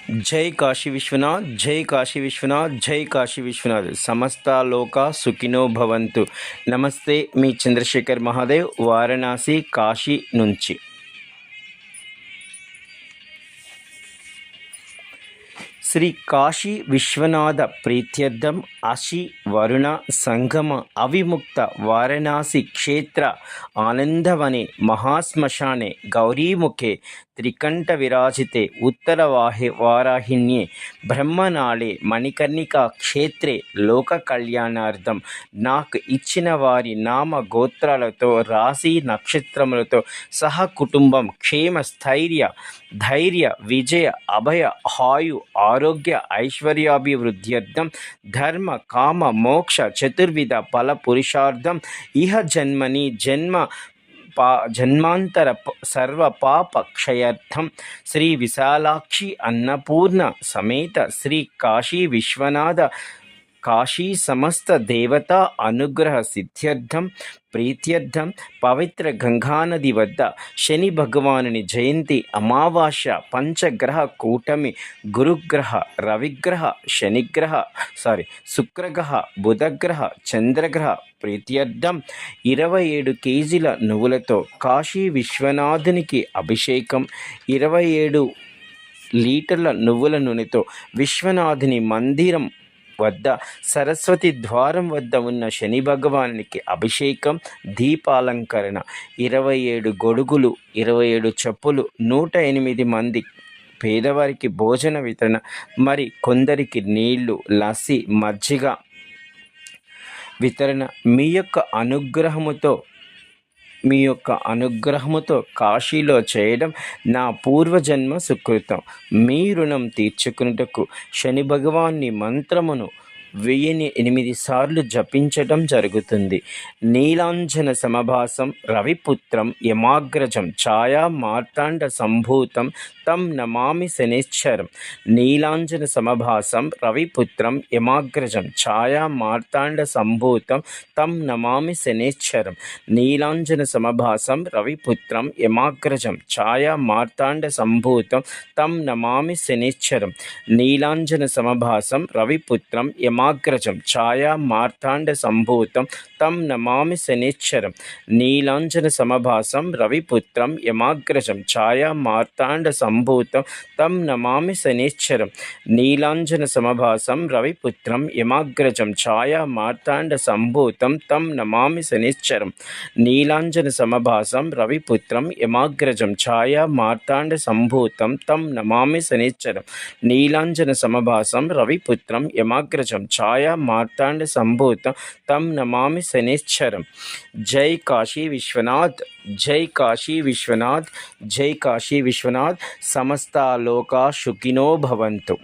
జై కాశీ విశ్వనాథ్, జై కాశీ విశ్వనాథ్, జై కాశీ విశ్వనాథ్. సమస్త లోకా సుఖినో భవంతు. నమస్తే, మీ చంద్రశేఖర్ మహాదేవ్, వారణాసి, కాశీ నుంచి. శ్రీ కాశీ విశ్వనాథ ప్రీత్యర్థం అశి వరుణ సంగమ అవిముక్త వారణాసి క్షేత్ర ఆనందవనే మహాశ్మశానే గౌరీముఖే త్రికంఠ విరాజితే వారాహిన్యే బ్రహ్మనాళే మణికర్ణికా క్షేత్రే లోక కళ్యాణార్థం నాకు ఇచ్చిన వారి నామ గోత్రాలతో రాశి నక్షత్రములతో సహ కుటుంబం క్షేమ స్థైర్య ధైర్య విజయ అభయ ఆయు ఆరోగ్య ఐశ్వర్యాభివృద్ధ్యర్థం ధర్మ కామ మోక్ష చతుర్విధ ఫల పురుషార్థం ఇహ జన్మని జన్మాంతర సర్వ పాప క్షయార్థం శ్రీ విశాలాక్షి అన్నపూర్ణ సమేత శ్రీ కాశీ విశ్వనాథ కాశీ సమస్త దేవతా అనుగ్రహ సిద్ధ్యర్థం ప్రీత్యర్థం పవిత్ర గంగానది వద్ద శని భగవానుని జయంతి అమావాస్య పంచగ్రహ కూటమి గురుగ్రహ రవిగ్రహ శుక్రగ్రహ బుధగ్రహ చంద్రగ్రహ ప్రీత్యర్థం 27 కేజీల నువ్వులతో కాశీ విశ్వనాథునికి అభిషేకం 27 లీటర్ల నువ్వుల నూనెతో విశ్వనాథుని మందిరం వద్ద సరస్వతి ద్వారం వద్ద ఉన్న శని భగవానునికి అభిషేకం దీపాలంకరణ 27 గొడుగులు 27 చెప్పులు 108 మంది పేదవారికి భోజన వితరణ మరి కొందరికి నీళ్లు లస్సీ మజ్జిగ వితరణ మీ యొక్క అనుగ్రహముతో కాశీలో చేయడం నా పూర్వజన్మ సుకృతం. మీ రుణం తీర్చుకున్నటకు శని భగవాన్ని మంత్రమును 1008 సార్లు జపించడం జరుగుతుంది. నీలాంజన సమభాసం రవిపుత్రం యమాగ్రజం ఛాయా మార్తాండ సంభూతం తం నమామి శనేశ్వరం. నీలాంజన సమభాసం రవిపుత్రం యమాగ్రజం ఛాయా మార్తాండ సంభూతం తం నమామి శనేశ్వరం. నీలాంజన సమభాసం రవిపుత్రం యమాగ్రజం ఛాయా మార్తాండ సంభూతం తం నమామి శనేశ్వరం. నీలాంజన సమభాసం రవిపుత్రం యమాగ్రజం ఛాయా మార్తాండ సంభూతం తం నమామి శనేశ్వరం. నీలాంజన సమభాసం రవిపుత్రం యమాగ్రజం ఛాయా మార్తాండ సంభూతం తం నమామి శనేశ్వరం. నీలాంజన సమభాసం రవిపుత్రం యమాగ్రజం ఛాయా మార్తాండ సంభూతం తం నమామి శనేశ్వరం. నీలాంజన సమభాసం రవిపుత్రం యమాగ్రజం ఛాయా మార్తాండ సంభూతం తం నమామి శనేశ్వరం. నీలాంజన సమభాసం రవిపుత్రం యమాగ్రజం ఛాయా మార్తాండ సంభూతం తం నమామి శనేశ్వరం. జై కాశీ విశ్వనాథ్, జై కాశీ విశ్వనాథ్, జై కాశీ విశ్వనాథ్. సమస్త లోకా సుఖినో భవంతు.